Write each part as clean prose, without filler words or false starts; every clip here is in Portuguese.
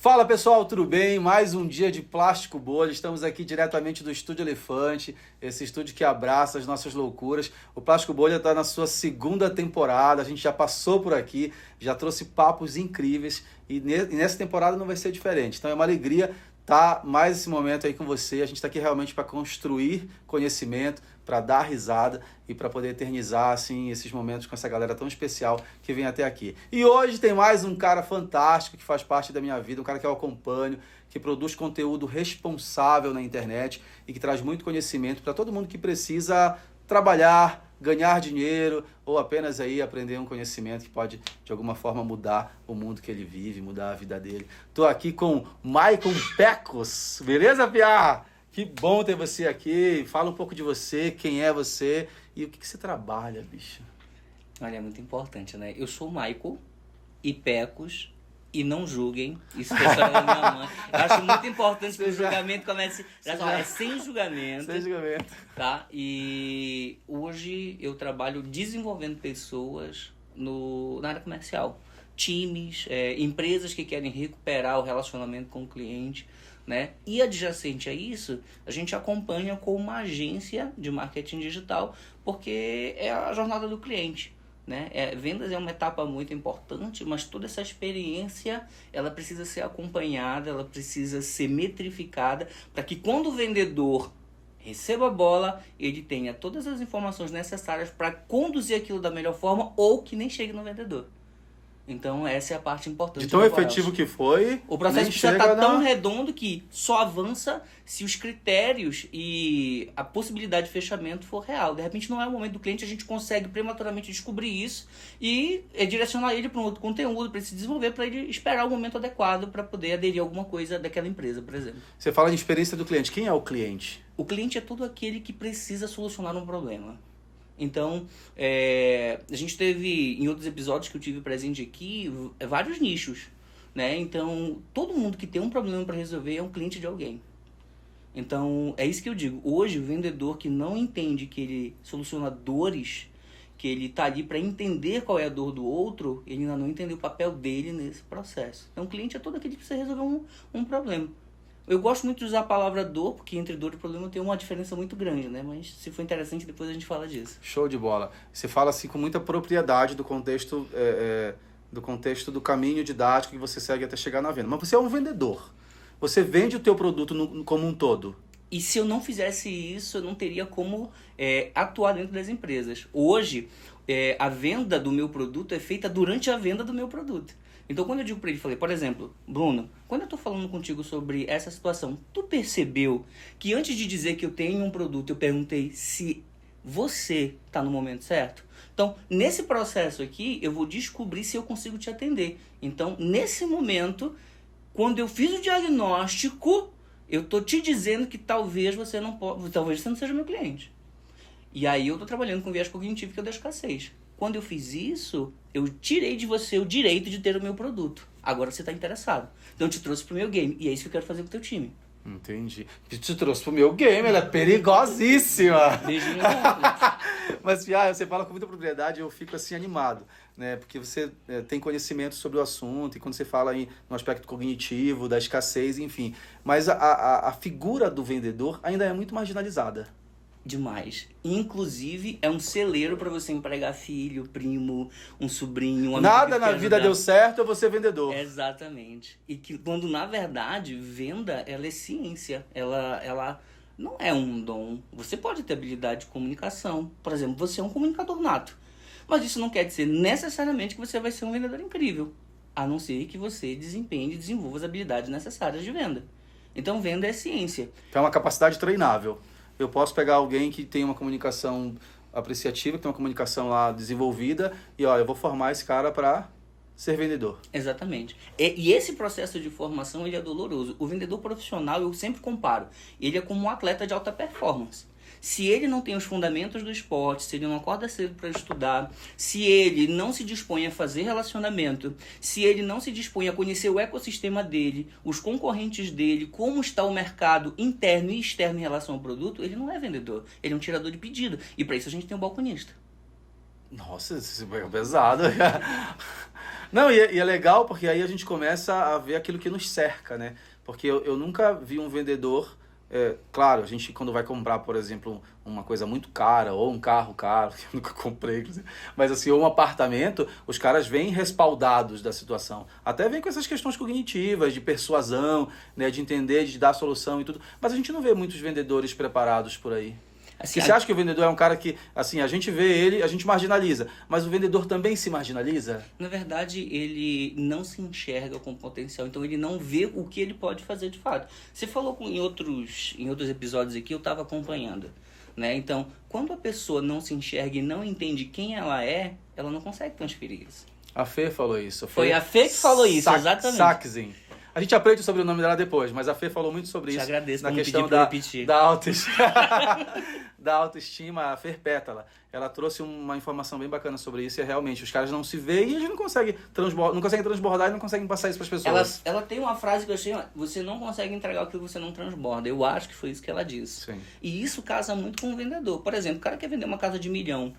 Fala pessoal, tudo bem? Mais um dia de Plástico Bolha. Estamos aqui diretamente do Estúdio Elefante, esse estúdio que abraça as nossas loucuras. O Plástico Bolha está na sua segunda temporada, a gente já passou por aqui, já trouxe papos incríveis e nessa temporada não vai ser diferente. Então é uma alegria estar mais esse momento aí com você. A gente está aqui realmente para construir conhecimento, para dar risada e para poder eternizar assim, esses momentos com essa galera tão especial que vem até aqui. E hoje tem mais um cara fantástico que faz parte da minha vida, um cara que eu acompanho, que produz conteúdo responsável na internet e que traz muito conhecimento para todo mundo que precisa trabalhar, ganhar dinheiro ou apenas aí aprender um conhecimento que pode de alguma forma mudar o mundo que ele vive, mudar a vida dele. Tô aqui com Maicon Pecos, beleza, Piá? Que bom ter você aqui. Fala um pouco de você, quem é você e o que você trabalha, bicho. Olha, é muito importante, né? Eu sou o Maicon e Pecos e não julguem. Isso foi a história da minha mãe. Eu acho muito importante que o julgamento comece... É sem julgamento. Sem julgamento. Tá? E hoje eu trabalho desenvolvendo pessoas na área comercial. Times, empresas que querem recuperar o relacionamento com o cliente, né? E adjacente a isso, a gente acompanha com uma agência de marketing digital, porque é a jornada do cliente, né? Vendas é uma etapa muito importante, mas toda essa experiência ela precisa ser acompanhada, ela precisa ser metrificada, para que quando o vendedor receba a bola, ele tenha todas as informações necessárias para conduzir aquilo da melhor forma ou que nem chegue no vendedor. Então essa é a parte importante. De tão efetivo que foi, o processo precisa estar tão redondo que só avança se os critérios e a possibilidade de fechamento for real. De repente não é o momento do cliente, a gente consegue prematuramente descobrir isso e direcionar ele para um outro conteúdo, para ele se desenvolver, para ele esperar o momento adequado para poder aderir a alguma coisa daquela empresa, por exemplo. Você fala de experiência do cliente. Quem é o cliente? O cliente é todo aquele que precisa solucionar um problema. Então, a gente teve, em outros episódios que eu tive presente aqui, vários nichos, né? Então, todo mundo que tem um problema para resolver é um cliente de alguém. Então, é isso que eu digo. Hoje, o vendedor que não entende que ele soluciona dores, que ele está ali para entender qual é a dor do outro, ele ainda não entendeu o papel dele nesse processo. Então, o cliente é todo aquele que precisa resolver um problema. Eu gosto muito de usar a palavra dor, porque entre dor e problema tem uma diferença muito grande, né? Mas se for interessante, depois a gente fala disso. Show de bola. Você fala assim com muita propriedade do contexto do caminho didático que você segue até chegar na venda. Mas você é um vendedor. Você vende o teu produto como um todo. E se eu não fizesse isso, eu não teria como atuar dentro das empresas. Hoje, a venda do meu produto é feita durante a venda do meu produto. Então, quando eu digo para ele, falei, por exemplo, Bruno, quando eu estou falando contigo sobre essa situação, tu percebeu que antes de dizer que eu tenho um produto, eu perguntei se você está no momento certo? Então, nesse processo aqui, eu vou descobrir se eu consigo te atender. Então, nesse momento, quando eu fiz o diagnóstico, eu estou te dizendo que talvez você não seja meu cliente. E aí eu estou trabalhando com viés cognitivo, que é o da escassez. Quando eu fiz isso, eu tirei de você o direito de ter o meu produto. Agora você está interessado. Então eu te trouxe pro meu game. E é isso que eu quero fazer com o teu time. Entendi. Te trouxe pro meu game, ela é perigosíssima. Beijinho. Mas, Fia, você fala com muita propriedade e eu fico assim animado, né? Porque você tem conhecimento sobre o assunto e quando você fala aí no aspecto cognitivo, da escassez, enfim. Mas a figura do vendedor ainda é muito marginalizada. Demais. Inclusive, é um celeiro para você empregar filho, primo, um sobrinho, um amigo. Nada na vida deu certo, eu vou ser vendedor. Exatamente. E que quando, na verdade, venda, ela é ciência. Ela não é um dom. Você pode ter habilidade de comunicação. Por exemplo, você é um comunicador nato. Mas isso não quer dizer necessariamente que você vai ser um vendedor incrível. A não ser que você desempenhe e desenvolva as habilidades necessárias de venda. Então, venda é ciência. Então, é uma capacidade treinável. Eu posso pegar alguém que tem uma comunicação apreciativa, que tem uma comunicação lá desenvolvida, e eu vou formar esse cara para ser vendedor. Exatamente. E esse processo de formação, ele é doloroso. O vendedor profissional, eu sempre comparo, ele é como um atleta de alta performance. Se ele não tem os fundamentos do esporte, se ele não acorda cedo para estudar, se ele não se dispõe a fazer relacionamento, se ele não se dispõe a conhecer o ecossistema dele, os concorrentes dele, como está o mercado interno e externo em relação ao produto, ele não é vendedor, ele é um tirador de pedido. E para isso a gente tem um balconista. Nossa, isso é pesado. Não, e é legal porque aí a gente começa a ver aquilo que nos cerca, né? Porque eu nunca vi um vendedor... claro, a gente quando vai comprar, por exemplo, uma coisa muito cara, ou um carro caro, que eu nunca comprei, inclusive, mas assim, ou um apartamento, os caras vêm respaldados da situação. Até vem com essas questões cognitivas, de persuasão, né, de entender, de dar solução e tudo. Mas a gente não vê muitos vendedores preparados por aí. Assim, Você acha que o vendedor é um cara que, assim, a gente vê ele, a gente marginaliza, mas o vendedor também se marginaliza? na verdade, ele não se enxerga com potencial, então ele não vê o que ele pode fazer de fato. Você falou em outros episódios aqui, eu estava acompanhando, né? Então, quando a pessoa não se enxerga e não entende quem ela não consegue transferir isso. A Fê falou isso. Foi a Fê que falou isso, exatamente. Saxin. A gente aprende sobre o nome dela depois, mas a Fê falou muito sobre Te isso. agradeço na por me questão pedir pra eu repetir. da autoestima. Da autoestima, a Fer Pétala. Ela trouxe uma informação bem bacana sobre isso e realmente os caras não se veem e eles não conseguem transbordar e não conseguem passar isso para as pessoas. Ela tem uma frase que eu achei, você não consegue entregar aquilo que você não transborda. Eu acho que foi isso que ela disse. Sim. E isso casa muito com o vendedor. Por exemplo, o cara quer vender uma casa de 1 milhão,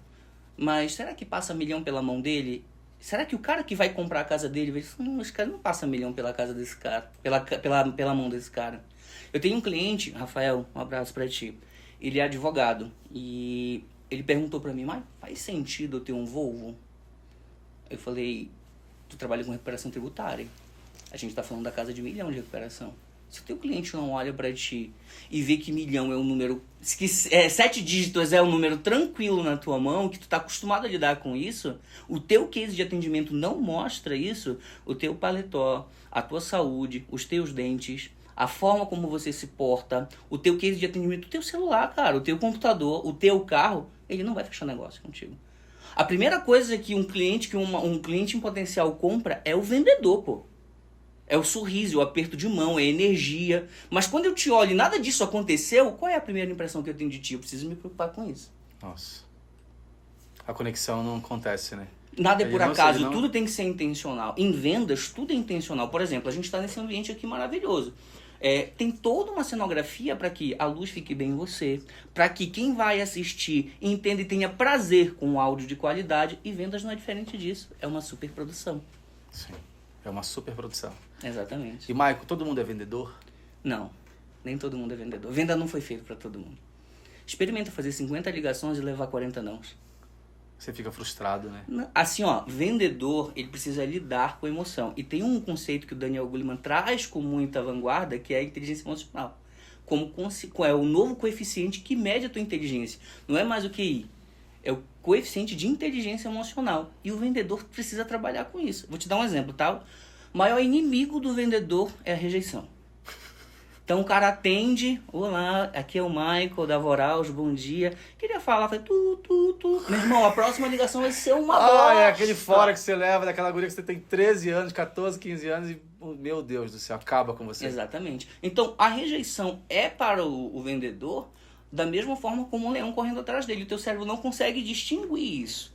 mas será que passa 1 milhão pela mão dele? Será que o cara que vai comprar a casa dele vai dizer, esse cara não passa 1 milhão pela casa desse cara, pela mão desse cara? Eu tenho um cliente, Rafael, um abraço pra ti. Ele é advogado e ele perguntou pra mim, mas faz sentido eu ter um Volvo? Eu falei, tu trabalha com recuperação tributária. A gente tá falando da casa de 1 milhão de recuperação. Se o teu cliente não olha pra ti e vê que 1 milhão é um número... que 7 dígitos é um número tranquilo na tua mão, que tu tá acostumado a lidar com isso, o teu case de atendimento não mostra isso, o teu paletó, a tua saúde, os teus dentes, a forma como você se porta, o teu case de atendimento, o teu celular, cara, o teu computador, o teu carro, ele não vai fechar negócio contigo. A primeira coisa que um cliente em potencial compra é o vendedor, pô. É o sorriso, o aperto de mão, é a energia. Mas quando eu te olho e nada disso aconteceu, qual é a primeira impressão que eu tenho de ti? Eu preciso me preocupar com isso. Nossa. A conexão não acontece, né? Nada é por acaso, tudo tem que ser intencional. Em vendas, tudo é intencional. Por exemplo, a gente está nesse ambiente aqui maravilhoso. Tem toda uma cenografia para que a luz fique bem em você, para que quem vai assistir entenda e tenha prazer com o áudio de qualidade. E vendas não é diferente disso. É uma super produção. Sim. É uma super produção. Exatamente. E, Maico, todo mundo é vendedor? Não, nem todo mundo é vendedor. Venda não foi feito para todo mundo. Experimenta fazer 50 ligações e levar 40 nãos. Você fica frustrado, né? Assim, ó, vendedor, ele precisa lidar com emoção. E tem um conceito que o Daniel Goleman traz com muita vanguarda, que é a inteligência emocional. É o novo coeficiente que mede a tua inteligência. Não é mais o QI. É o coeficiente de inteligência emocional. E o vendedor precisa trabalhar com isso. Vou te dar um exemplo, tá? O maior inimigo do vendedor é a rejeição. Então o cara atende, olá, aqui é o Michael da Voraus, bom dia. Queria falar, falei, Meu irmão, a próxima ligação vai ser uma bosta. É aquele fora que você leva, daquela guria que você tem 13 anos, 14, 15 anos e, meu Deus do céu, acaba com você. Exatamente. Então a rejeição é para o vendedor da mesma forma como um leão correndo atrás dele. O teu cérebro não consegue distinguir isso.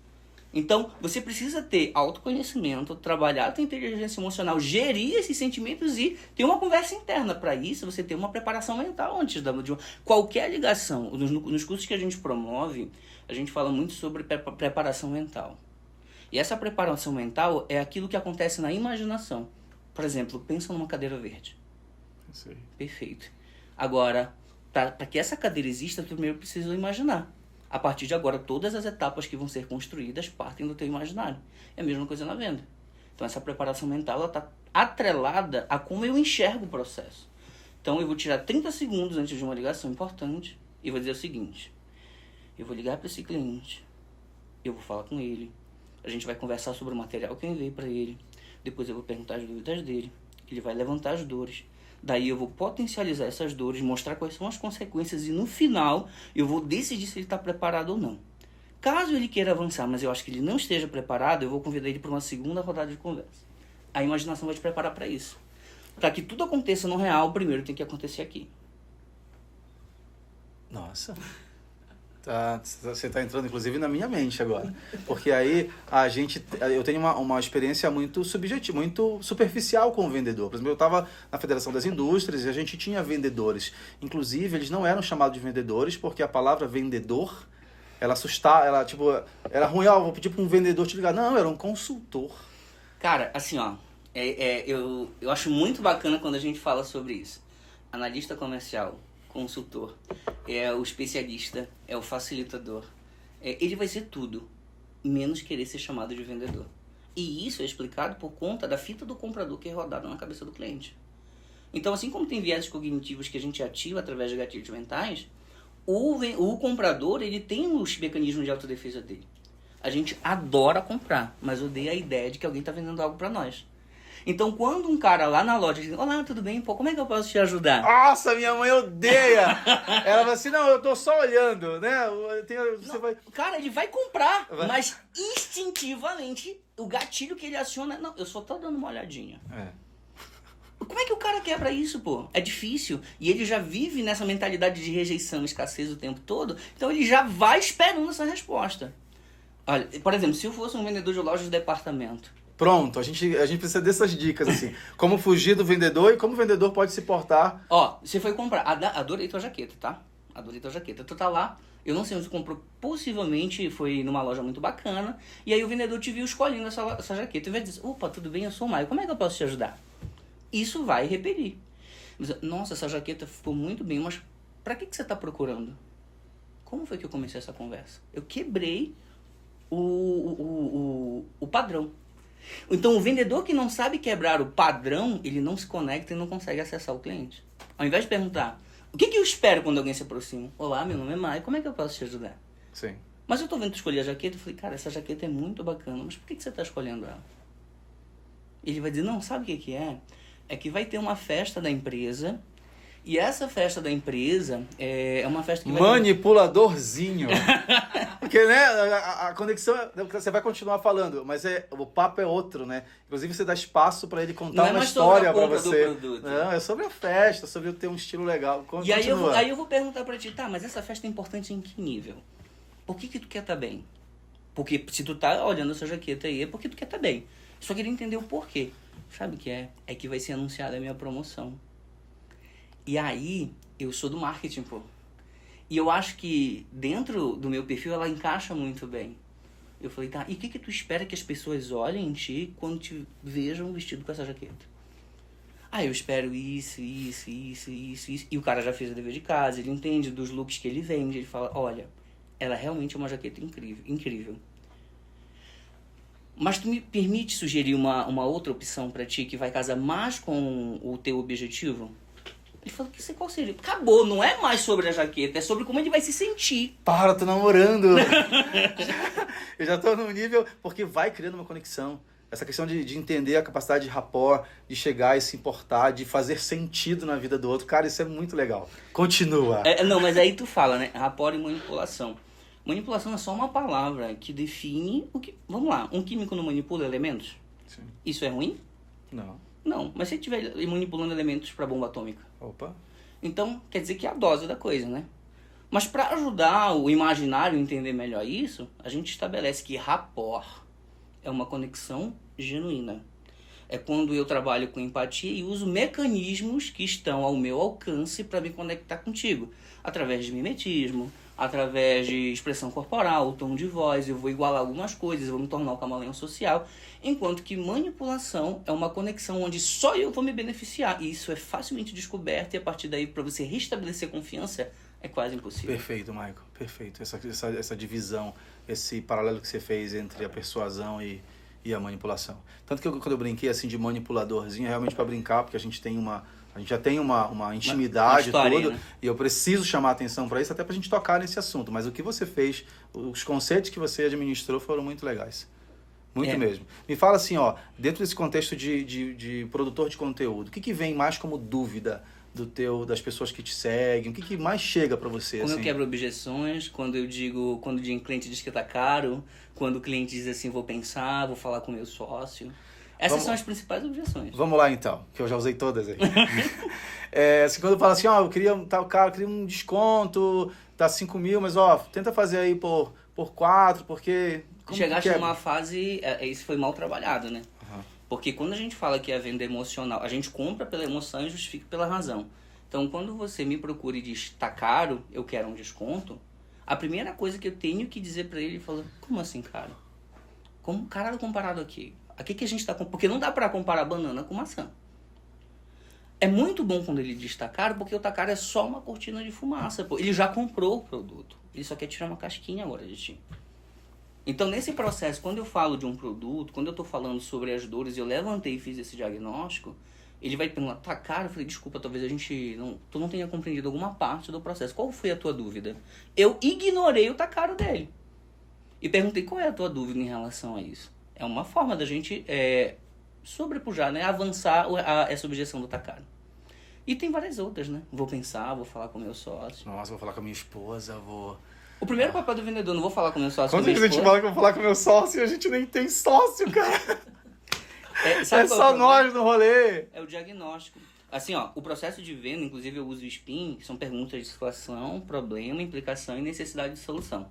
Então, você precisa ter autoconhecimento, trabalhar a tua inteligência emocional, gerir esses sentimentos e ter uma conversa interna. Para isso, você ter uma preparação mental antes de qualquer ligação. Nos cursos que a gente promove, a gente fala muito sobre preparação mental. E essa preparação mental é aquilo que acontece na imaginação. Por exemplo, pensa numa cadeira verde. Sim. Perfeito. Agora, para que essa cadeira exista, tu primeiro precisa imaginar. A partir de agora, todas as etapas que vão ser construídas partem do teu imaginário. É a mesma coisa na venda. Então, essa preparação mental está atrelada a como eu enxergo o processo. Então, eu vou tirar 30 segundos antes de uma ligação importante e vou dizer o seguinte. Eu vou ligar para esse cliente. Eu vou falar com ele. A gente vai conversar sobre o material que eu enviei para ele. Depois eu vou perguntar as dúvidas dele. Ele vai levantar as dores. Daí eu vou potencializar essas dores, mostrar quais são as consequências e no final eu vou decidir se ele está preparado ou não. Caso ele queira avançar, mas eu acho que ele não esteja preparado, eu vou convidar ele para uma segunda rodada de conversa. A imaginação vai te preparar para isso. Para que tudo aconteça no real, primeiro tem que acontecer aqui. Nossa. Você está entrando, inclusive, na minha mente agora. Porque aí eu tenho uma experiência muito subjetiva, muito superficial com o vendedor. Por exemplo, eu estava na Federação das Indústrias e a gente tinha vendedores. Inclusive, eles não eram chamados de vendedores porque a palavra vendedor, ela assustava, era ruim, vou pedir para um vendedor te ligar. Não, era um consultor. Cara, assim, ó, eu acho muito bacana quando a gente fala sobre isso. Analista comercial, consultor, é o especialista, é o facilitador. Ele vai ser tudo, menos querer ser chamado de vendedor. E isso é explicado por conta da fita do comprador que é rodada na cabeça do cliente. Então, assim como tem viéses cognitivos que a gente ativa através de gatilhos mentais, o comprador, ele tem os mecanismos de autodefesa dele. A gente adora comprar, mas odeia a ideia de que alguém está vendendo algo para nós. Então, quando um cara lá na loja diz, olá, tudo bem? Pô, como é que eu posso te ajudar? Nossa, minha mãe odeia! Ela fala assim, não, eu tô só olhando, né? Cara, ele vai comprar, mas instintivamente, o gatilho que ele aciona, não, eu só tô dando uma olhadinha. Como é que o cara quebra isso, pô? É difícil. E ele já vive nessa mentalidade de rejeição, escassez o tempo todo, então ele já vai esperando essa resposta. Olha, por exemplo, se eu fosse um vendedor de lojas de departamento, pronto, a gente precisa dessas dicas, assim. Como fugir do vendedor e como o vendedor pode se portar. Ó, você foi comprar. Adorei tua jaqueta, tá? Adorei tua jaqueta. Tu tá lá, eu não sei onde você comprou, possivelmente foi numa loja muito bacana, e aí o vendedor te viu escolhendo essa jaqueta e vai dizer, opa, tudo bem, eu sou o Maio, como é que eu posso te ajudar? Isso vai repelir. Nossa, essa jaqueta ficou muito bem, mas pra que você tá procurando? Como foi que eu comecei essa conversa? Eu quebrei o padrão. Então, o vendedor que não sabe quebrar o padrão, ele não se conecta e não consegue acessar o cliente. Ao invés de perguntar, o que eu espero quando alguém se aproxima? Olá, meu nome é Maio, como é que eu posso te ajudar? Sim. Mas eu tô vendo tu escolher a jaqueta, eu falei, cara, essa jaqueta é muito bacana, mas por que você tá escolhendo ela? Ele vai dizer, não, sabe o que é? É que vai ter uma festa da empresa, e essa festa da empresa é uma festa que vai... Manipuladorzinho. Porque, né, a conexão, você vai continuar falando, mas o papo é outro, né? Inclusive você dá espaço para ele contar uma história para você. Não, é sobre a festa, sobre ter um estilo legal. E aí eu vou perguntar para ti, tá, mas essa festa é importante em que nível? Por que tu quer estar bem? Porque se tu tá olhando essa jaqueta aí, é porque tu quer estar bem. Só queria entender o porquê. Sabe o que é? É que vai ser anunciada a minha promoção. E aí, eu sou do marketing, pô. E eu acho que dentro do meu perfil ela encaixa muito bem. Eu falei, tá, e o que tu espera que as pessoas olhem em ti quando te vejam vestido com essa jaqueta? Ah, eu espero isso. E o cara já fez o dever de casa, ele entende dos looks que ele vende, ele fala, olha, ela realmente é uma jaqueta incrível. Mas tu me permite sugerir uma outra opção pra ti que vai casar mais com o teu objetivo? Ele falou, qual seria? Acabou, não é mais sobre a jaqueta, é sobre como ele vai se sentir. Para, tô namorando. Eu já tô num nível, porque vai criando uma conexão. Essa questão de entender a capacidade de rapport, de chegar e se importar, de fazer sentido na vida do outro. Cara, isso é muito legal. Continua. Não, mas aí tu fala, né? Rapport e manipulação. Manipulação é só uma palavra que define o que... Vamos lá, um químico não manipula elementos? Sim. Isso é ruim? Não, mas se ele estiver manipulando elementos para bomba atômica? Opa. Então, quer dizer que é a dose da coisa, né? Mas para ajudar o imaginário a entender melhor isso, a gente estabelece que rapport é uma conexão genuína. É quando eu trabalho com empatia e uso mecanismos que estão ao meu alcance para me conectar contigo. Através de mimetismo, através de expressão corporal, tom de voz, eu vou igualar algumas coisas, eu vou me tornar o camaleão social, enquanto que manipulação é uma conexão onde só eu vou me beneficiar, e isso é facilmente descoberto, e a partir daí, para você restabelecer confiança, é quase impossível. Perfeito, Michael, perfeito. Essa divisão, esse paralelo que você fez entre a persuasão e a manipulação. Tanto que quando eu brinquei assim de manipuladorzinho, é realmente para brincar, porque a gente já tem uma intimidade toda, né? E eu preciso chamar a atenção para isso, até para a gente tocar nesse assunto. Mas o que você fez, os conceitos que você administrou foram muito legais. Muito mesmo. Me fala assim, ó, dentro desse contexto de produtor de conteúdo, o que vem mais como dúvida das pessoas que te seguem? O que mais chega para você? Quando assim? eu quebro objeções, quando o cliente diz que tá caro, quando o cliente diz assim, vou pensar, vou falar com o meu sócio. Essas são as principais objeções. Vamos lá então, que eu já usei todas aí. Assim, quando eu falo assim, ó, eu queria um desconto, tá 5 mil, mas ó, tenta fazer aí por 4, porque... Chegaste numa fase, isso foi mal trabalhado, né? Uhum. Porque quando a gente fala que é venda emocional, a gente compra pela emoção e justifica pela razão. Então, quando você me procura e diz, tá caro, eu quero um desconto, a primeira coisa que eu tenho que dizer pra ele, fala, como assim, cara? Como caralho comparado aqui? A que a gente está... Porque não dá para comparar banana com maçã. É muito bom quando ele diz tá caro, porque o tá caro é só uma cortina de fumaça. Pô. Ele já comprou o produto. Ele só quer tirar uma casquinha agora de ti. Então, nesse processo, quando eu falo de um produto, quando eu estou falando sobre as dores, eu levantei e fiz esse diagnóstico, ele vai perguntar, tá caro? Eu falei, desculpa, talvez tu não tenha compreendido alguma parte do processo. Qual foi a tua dúvida? Eu ignorei o tá caro dele. E perguntei, qual é a tua dúvida em relação a isso? É uma forma da gente sobrepujar, né? Avançar essa objeção do tá caro. E tem várias outras, né? Vou pensar, vou falar com o meu sócio. Nossa, vou falar com a minha esposa, vou... O primeiro papel do vendedor, não vou falar com o meu sócio. Quando a gente fala que eu vou falar com o meu sócio, a gente nem tem sócio, cara. É só nós no rolê. É o diagnóstico. Assim, ó, o processo de venda, inclusive eu uso o SPIN, são perguntas de situação, problema, implicação e necessidade de solução.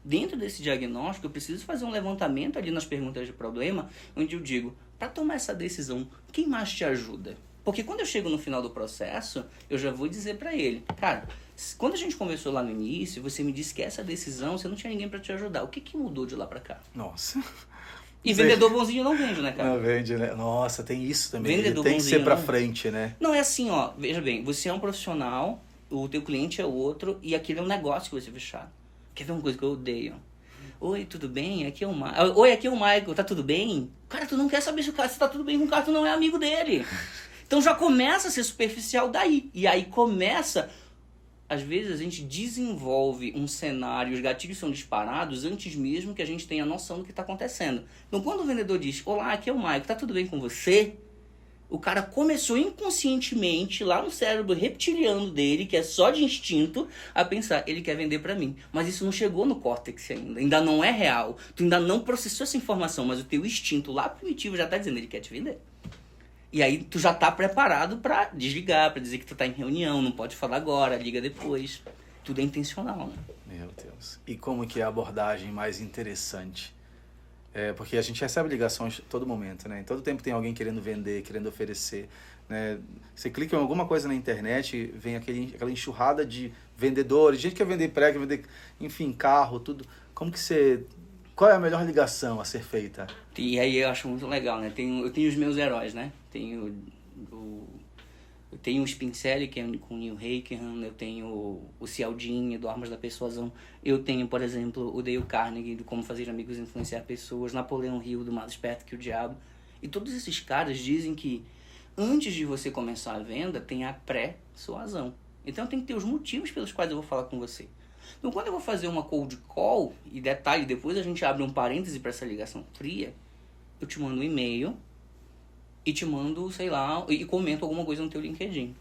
Dentro desse diagnóstico, eu preciso fazer um levantamento ali nas perguntas de problema, onde eu digo, para tomar essa decisão, quem mais te ajuda? Porque quando eu chego no final do processo, eu já vou dizer para ele, cara, quando a gente conversou lá no início, você me disse que essa decisão, você não tinha ninguém para te ajudar. O que mudou de lá para cá? Nossa. E vendedor bonzinho não vende, né, cara? Não vende, né? Nossa, tem isso também. Vendedor tem que ser pra não... frente, né? Não, é assim, ó. Veja bem, você é um profissional, o teu cliente é outro, e aquele é um negócio que você fechar. Quer ver uma coisa que eu odeio? Oi, tudo bem? Aqui é o Michael. Oi, aqui é o Michael. Tá tudo bem? Cara, tu não quer saber se o cara se tá tudo bem com o cara, tu não é amigo dele. Então já começa a ser superficial daí. E aí começa... Às vezes a gente desenvolve um cenário, os gatilhos são disparados antes mesmo que a gente tenha noção do que está acontecendo. Então quando o vendedor diz, olá, aqui é o Maico, tá tudo bem com você? O cara começou inconscientemente, lá no cérebro reptiliano dele, que é só de instinto, a pensar, ele quer vender para mim. Mas isso não chegou no córtex ainda não é real. Tu ainda não processou essa informação, mas o teu instinto lá primitivo já está dizendo, ele quer te vender. E aí tu já tá preparado para desligar, para dizer que tu tá em reunião, não pode falar agora, liga depois. Tudo é intencional, né? Meu Deus. E como que é a abordagem mais interessante? Porque a gente recebe ligações a todo momento, né? Em todo tempo tem alguém querendo vender, querendo oferecer, né? Você clica em alguma coisa na internet, vem aquela enxurrada de vendedores, gente que quer vender pré, quer vender, enfim, carro, tudo. Como que você... Qual é a melhor ligação a ser feita? E aí eu acho muito legal, né? Eu tenho os meus heróis, né? Eu tenho o Spincelli, que é com o Neil Haken, eu tenho o Cialdini, do Armas da Persuasão, eu tenho, por exemplo, o Dale Carnegie, do Como Fazer Amigos e Influenciar Pessoas, Napoleão Hill, do Mais Esperto que o Diabo. E todos esses caras dizem que antes de você começar a venda, tem a pré-suasão. Então tem que ter os motivos pelos quais eu vou falar com você. Então quando eu vou fazer uma cold call, e detalhe, depois a gente abre um parêntese para essa ligação fria, eu te mando um e-mail e te mando, sei lá, e comento alguma coisa no teu LinkedIn.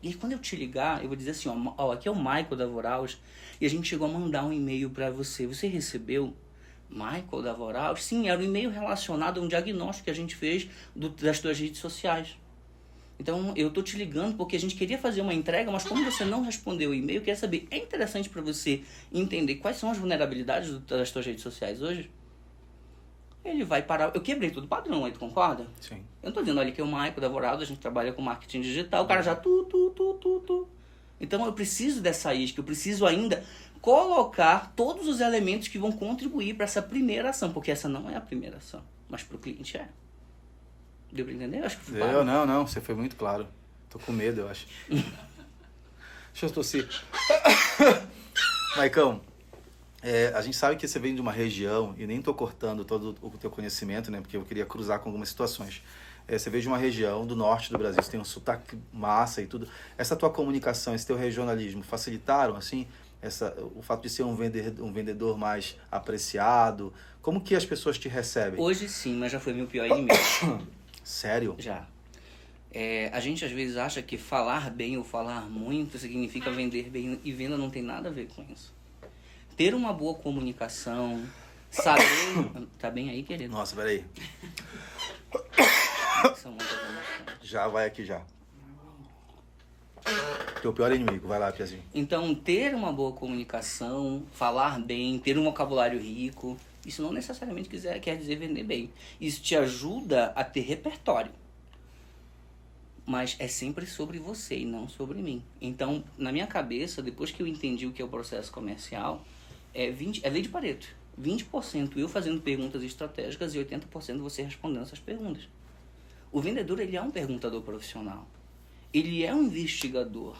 E aí quando eu te ligar, eu vou dizer assim, ó, aqui é o Michael da Voraus, e a gente chegou a mandar um e-mail para você. Você recebeu? Michael da Voraus? Sim, era um e-mail relacionado a um diagnóstico que a gente fez das tuas redes sociais. Então, eu tô te ligando porque a gente queria fazer uma entrega, mas como você não respondeu o e-mail, eu queria saber, é interessante para você entender quais são as vulnerabilidades das tuas redes sociais hoje? Ele vai parar... Eu quebrei tudo padrão aí, tu concorda? Sim. Eu não tô dizendo, olha, que é o Michael da Vorado, a gente trabalha com marketing digital, o cara já Então, eu preciso dessa isca, eu preciso ainda colocar todos os elementos que vão contribuir para essa primeira ação, porque essa não é a primeira ação, mas para o cliente é. Deu pra entender? Acho que foi claro. Não, você foi muito claro. Tô com medo, eu acho. Deixa eu tossir. Maicão, a gente sabe que você vem de uma região, e nem tô cortando todo o teu conhecimento, né? Porque eu queria cruzar com algumas situações. Você veio de uma região do norte do Brasil, você tem um sotaque massa e tudo. Essa tua comunicação, esse teu regionalismo, facilitaram, assim, o fato de ser um vendedor mais apreciado? Como que as pessoas te recebem? Hoje sim, mas já foi meu pior inimigo. Sério? Já. A gente às vezes acha que falar bem ou falar muito significa vender bem, e venda não tem nada a ver com isso. Ter uma boa comunicação, saber... Tá bem aí, querido? Nossa, peraí. São muitas emoções. Já vai aqui já. Teu pior inimigo, vai lá, Piazinho. Então, ter uma boa comunicação, falar bem, ter um vocabulário rico, isso não necessariamente quer dizer vender bem. Isso te ajuda a ter repertório. Mas é sempre sobre você e não sobre mim. Então, na minha cabeça, depois que eu entendi o que é o processo comercial, é lei de Pareto. 20% eu fazendo perguntas estratégicas e 80% você respondendo essas perguntas. O vendedor, ele é um perguntador profissional. Ele é um investigador.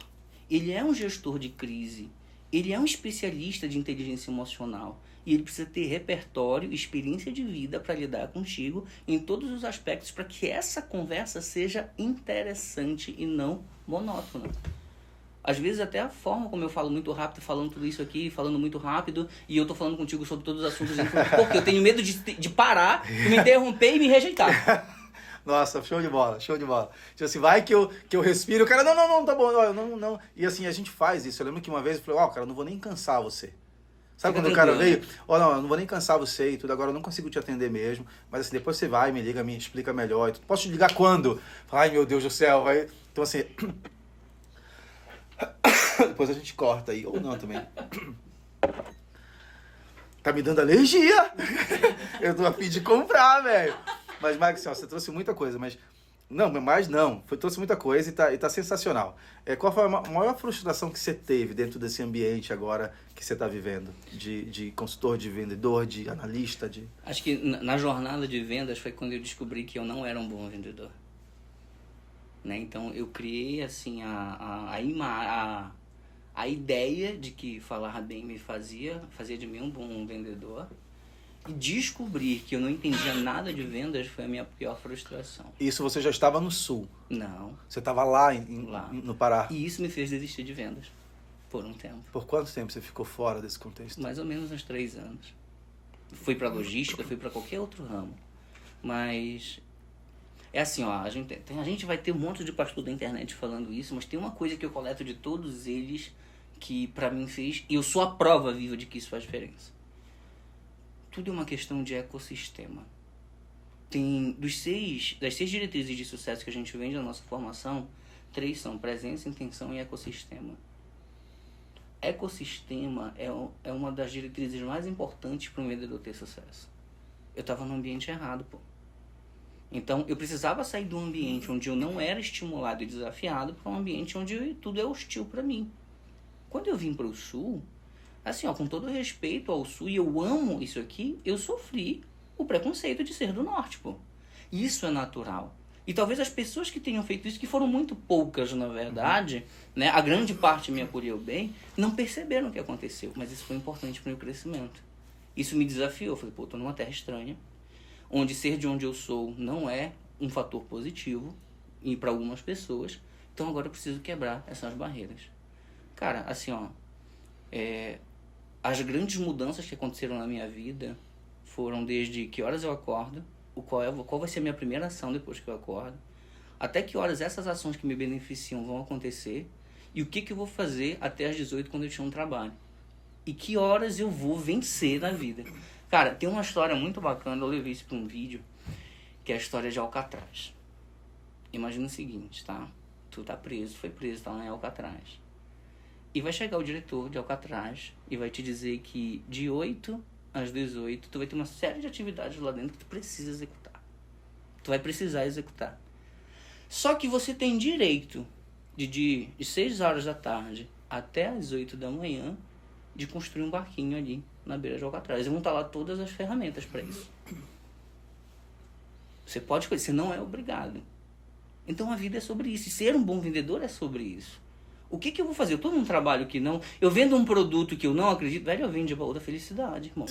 Ele é um gestor de crise. Ele é um especialista de inteligência emocional. E ele precisa ter repertório e experiência de vida para lidar contigo em todos os aspectos para que essa conversa seja interessante e não monótona. Às vezes até a forma como eu falo muito rápido, falando tudo isso aqui, falando muito rápido, e eu tô falando contigo sobre todos os assuntos, porque eu tenho medo de parar, me interromper e me rejeitar. Nossa, show de bola, show de bola. Tipo assim, vai que eu respiro, o cara, não, tá bom, não. E assim, a gente faz isso. Eu lembro que uma vez eu falei, cara, eu não vou nem cansar você. Sabe quando o cara veio? Não, eu não vou nem cansar você e tudo, agora eu não consigo te atender mesmo, mas assim, depois você vai, me liga, me explica melhor. Posso te ligar quando? Ai, meu Deus do céu, vai. Então assim, depois a gente corta aí, ou não também. Tá me dando alergia. Eu tô a fim de comprar, velho. Mas, Max, você trouxe muita coisa, mas... trouxe muita coisa e tá sensacional. Qual foi a maior frustração que você teve dentro desse ambiente agora que você está vivendo? De consultor, de vendedor, de analista, de... Acho que na jornada de vendas foi quando eu descobri que eu não era um bom vendedor. Né? Então, eu criei, assim, a ideia de que falar bem me fazia de mim um bom vendedor. E descobrir que eu não entendia nada de vendas foi a minha pior frustração. Isso você já estava no Sul? Não. Você estava lá, lá no Pará? E isso me fez desistir de vendas por um tempo. Por quanto tempo você ficou fora desse contexto? Mais ou menos uns 3 anos. Fui para logística, fui para qualquer outro ramo. Mas é assim, ó, a gente vai ter um monte de pastor da internet falando isso, mas tem uma coisa que eu coleto de todos eles que para mim fez, e eu sou a prova viva de que isso faz diferença. Tudo é uma questão de ecossistema. Das 6 diretrizes de sucesso que a gente vende na nossa formação, 3 são presença, intenção e ecossistema. Ecossistema é uma das diretrizes mais importantes para um vendedor ter sucesso. Eu estava no ambiente errado, pô. Então, eu precisava sair de um ambiente onde eu não era estimulado e desafiado para um ambiente onde tudo é hostil para mim. Quando eu vim para o Sul... Assim, ó, com todo respeito ao Sul, e eu amo isso aqui, eu sofri o preconceito de ser do Norte, pô. Isso é natural. E talvez as pessoas que tenham feito isso, que foram muito poucas, na verdade, né, a grande parte me acolheu bem, não perceberam o que aconteceu. Mas isso foi importante para o meu crescimento. Isso me desafiou. Eu falei, pô, tô numa terra estranha, onde ser de onde eu sou não é um fator positivo, e para algumas pessoas, então agora eu preciso quebrar essas barreiras. Cara, assim, ó, as grandes mudanças que aconteceram na minha vida foram desde que horas eu acordo, qual vai ser a minha primeira ação depois que eu acordo, até que horas essas ações que me beneficiam vão acontecer, e o que eu vou fazer até às 18 quando eu tiver um trabalho. E que horas eu vou vencer na vida. Cara, tem uma história muito bacana, eu levei isso para um vídeo, que é a história de Alcatraz. Imagina o seguinte, tá? Tu tá preso, foi preso, tá lá em Alcatraz. E vai chegar o diretor de Alcatraz e vai te dizer que de 8 às 18 tu vai ter uma série de atividades lá dentro que tu precisa executar. Tu vai precisar executar. Só que você tem direito de 6 horas da tarde até às 8 da manhã de construir um barquinho ali na beira de Alcatraz. E vão estar lá todas as ferramentas para isso. Você pode escolher, você não é obrigado. Então a vida é sobre isso. E ser um bom vendedor é sobre isso. O que eu vou fazer? Eu tô num trabalho que não... Eu vendo um produto que eu não acredito... Velho, eu vendo de baú da felicidade, irmão.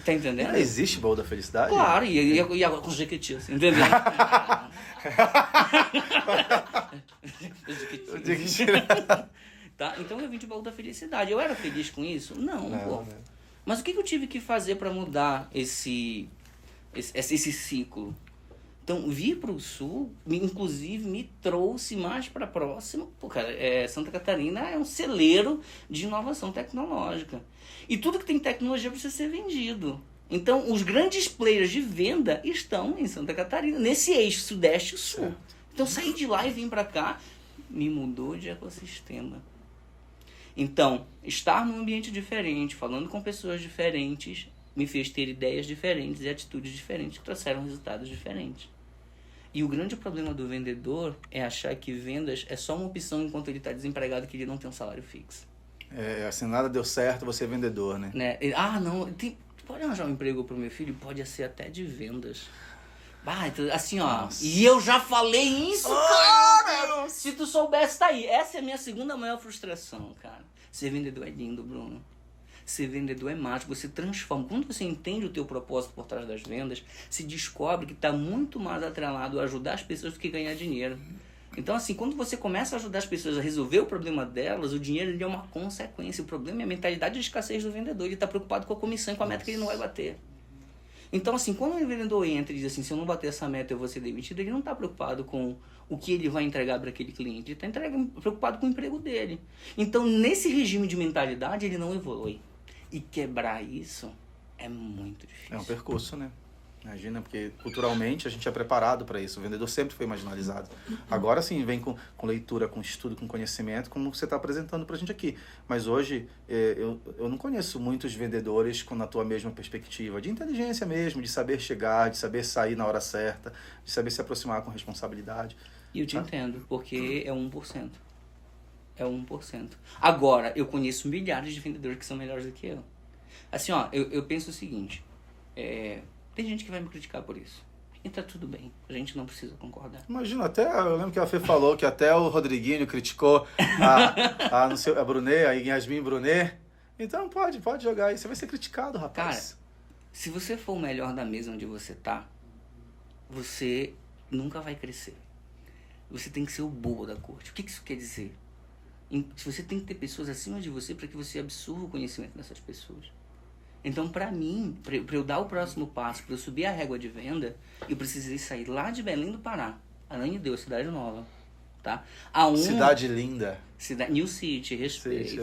Tá entendendo? Não existe baú da felicidade? Claro, e a com Jequiti, assim, entendeu? Tá? Então eu vim de baú da felicidade. Eu era feliz com isso? Não, pô. Não. Mas o que eu tive que fazer para mudar esse ciclo? Então, vir para o Sul, inclusive, me trouxe mais para próximo. Pô, cara, Santa Catarina é um celeiro de inovação tecnológica. E tudo que tem tecnologia precisa ser vendido. Então, os grandes players de venda estão em Santa Catarina, nesse eixo Sudeste e Sul. Então, sair de lá e vir para cá me mudou de ecossistema. Então, estar num ambiente diferente, falando com pessoas diferentes, me fez ter ideias diferentes e atitudes diferentes que trouxeram resultados diferentes. E o grande problema do vendedor é achar que vendas é só uma opção enquanto ele está desempregado, que ele não tem um salário fixo. Assim, nada deu certo, você é vendedor, né? Não, pode arranjar um emprego pro meu filho? Pode ser até de vendas. Assim, ó. Nossa. E eu já falei isso, cara! Se tu soubesse, tá aí. Essa é a minha segunda maior frustração, cara. Ser vendedor é lindo, Bruno. Ser vendedor é mágico. Você transforma. Quando você entende o teu propósito por trás das vendas, se descobre que tá muito mais atrelado a ajudar as pessoas do que ganhar dinheiro. Então, assim, quando você começa a ajudar as pessoas a resolver o problema delas, o dinheiro ele é uma consequência. O problema é a mentalidade de escassez do vendedor. Ele tá preocupado com a comissão e com a meta que ele não vai bater. Então, assim, quando o vendedor entra e diz assim, se eu não bater essa meta eu vou ser demitido, ele não está preocupado com o que ele vai entregar para aquele cliente, ele está preocupado com o emprego dele. Então, nesse regime de mentalidade, ele não evolui. E quebrar isso é muito difícil. É um percurso, né? Imagina, porque culturalmente a gente é preparado para isso. O vendedor sempre foi marginalizado. Agora sim, vem com leitura, com estudo, com conhecimento, como você está apresentando para a gente aqui. Mas hoje, eu não conheço muitos vendedores na tua mesma perspectiva. De inteligência mesmo, de saber chegar, de saber sair na hora certa, de saber se aproximar com responsabilidade. E eu te entendo, porque é 1%. É 1%. Agora, eu conheço milhares de vendedores que são melhores do que eu. Assim, ó, eu penso o seguinte... Tem gente que vai me criticar por isso. E tá tudo bem. A gente não precisa concordar. Imagina, eu lembro que a Fê falou que até o Rodriguinho criticou a Brunet, a Yasmin Brunet. Então pode jogar aí. Você vai ser criticado, rapaz. Cara, se você for o melhor da mesa onde você tá, você nunca vai crescer. Você tem que ser o bobo da corte. O que isso quer dizer? Você tem que ter pessoas acima de você para que você absorva o conhecimento dessas pessoas. Então, para mim, para eu dar o próximo passo, para eu subir a régua de venda, eu precisei sair lá de Belém do Pará. Além de Deus, cidade nova. Tá? Cidade linda. New City, respeito.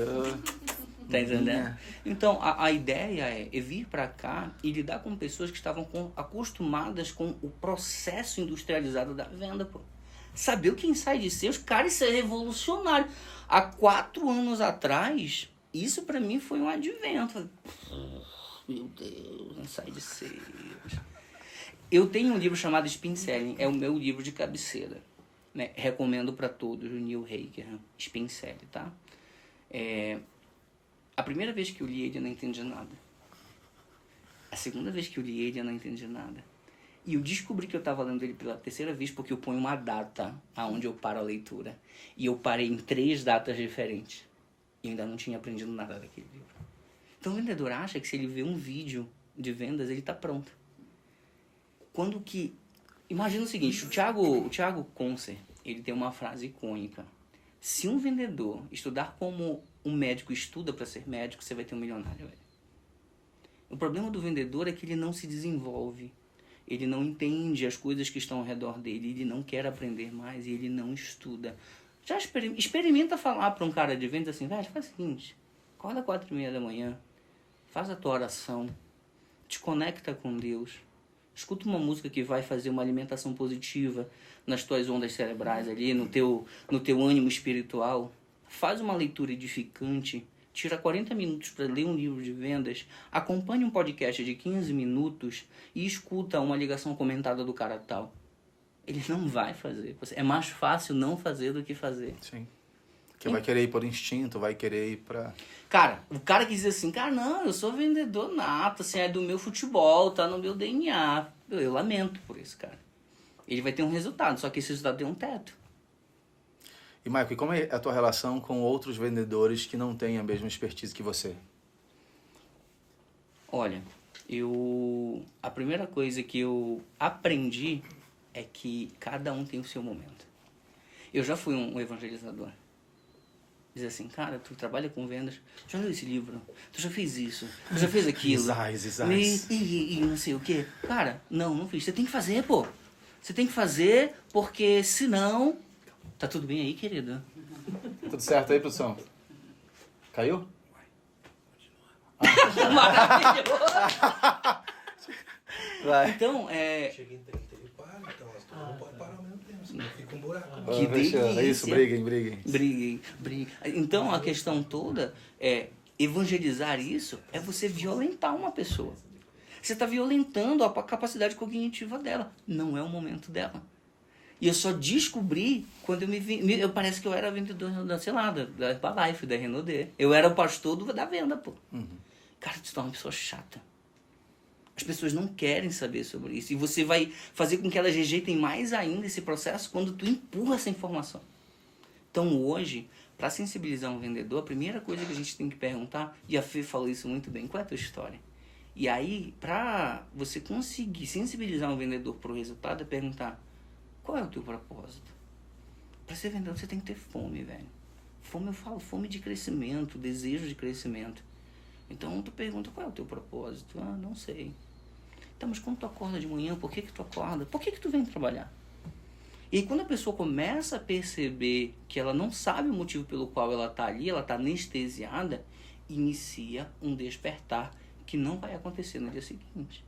Tá entendendo? Então, a ideia é vir para cá e lidar com pessoas que estavam acostumadas com o processo industrializado da venda, pô. Saber o que Inside Sales, cara, isso é revolucionário. Há 4 anos atrás, isso para mim foi um advento. Meu Deus, Inside Sales. Eu tenho um livro chamado Spin Selling, é o meu livro de cabeceira. Né? Recomendo para todos, o Neil Hager, Spin Selling, tá? A primeira vez que eu li ele, eu não entendi nada. A segunda vez que eu li ele, eu não entendi nada. E eu descobri que eu estava lendo ele pela terceira vez porque eu ponho uma data aonde eu paro a leitura. E eu parei em 3 datas diferentes. E eu ainda não tinha aprendido nada daquele livro. Então o vendedor acha que se ele vê um vídeo de vendas, ele está pronto. Quando que... Imagina o seguinte, o Thiago Concer, ele tem uma frase icônica. Se um vendedor estudar como um médico estuda para ser médico, você vai ter um milionário. Velho. O problema do vendedor é que ele não se desenvolve. Ele não entende as coisas que estão ao redor dele, ele não quer aprender mais e ele não estuda. Já experimenta falar para um cara de vendas assim, velho, faz o seguinte, acorda às 4:30 da manhã, faz a tua oração, te conecta com Deus, escuta uma música que vai fazer uma alimentação positiva nas tuas ondas cerebrais ali, no teu ânimo espiritual, faz uma leitura edificante, tira 40 minutos para ler um livro de vendas, acompanhe um podcast de 15 minutos e escuta uma ligação comentada do cara tal. Ele não vai fazer. É mais fácil não fazer do que fazer. Sim. Porque vai querer ir por instinto, vai querer ir pra... Cara, o cara que diz assim, cara, não, eu sou vendedor nato, assim, é do meu futebol, tá no meu DNA. Eu lamento por isso, cara. Ele vai ter um resultado, só que esse resultado tem um teto. E, Michael, e como é a tua relação com outros vendedores que não têm a mesma expertise que você? Olha, a primeira coisa que eu aprendi é que cada um tem o seu momento. Eu já fui um evangelizador. Diz assim, cara, tu trabalha com vendas, já leu esse livro, tu já fez isso, tu já fez aquilo. E não sei o quê. Cara, não fiz. Você tem que fazer, pô. Você tem que fazer, porque senão... Tá tudo bem aí, querida? Tudo certo aí, produção? Caiu? Maravilhoso! Vai. Então, Chega em 30 e para, então não pode parar ao mesmo tempo, senão fica um buraco. Que delícia! Isso, briguem. Briguem. Então, a questão toda é evangelizar isso, é você violentar uma pessoa. Você está violentando a capacidade cognitiva dela. Não é o momento dela. E eu só descobri quando eu parece que eu era vendedor da, sei lá, da Herbalife, da Renaudê. Eu era o pastor da venda, pô. Cara, tu tá uma pessoa chata. As pessoas não querem saber sobre isso. E você vai fazer com que elas rejeitem mais ainda esse processo quando tu empurra essa informação. Então hoje, para sensibilizar um vendedor, a primeira coisa que a gente tem que perguntar, e a Fê falou isso muito bem, qual é a tua história? E aí, para você conseguir sensibilizar um vendedor para o resultado, é perguntar, qual é o teu propósito? Para ser vendedor, você tem que ter fome, velho. Fome, eu falo, fome de crescimento, desejo de crescimento. Então, tu pergunta, qual é o teu propósito? Ah, não sei. Então, mas quando tu acorda de manhã, por que tu acorda? Por que tu vem trabalhar? E aí, quando a pessoa começa a perceber que ela não sabe o motivo pelo qual ela está ali, ela está anestesiada, inicia um despertar que não vai acontecer no dia seguinte.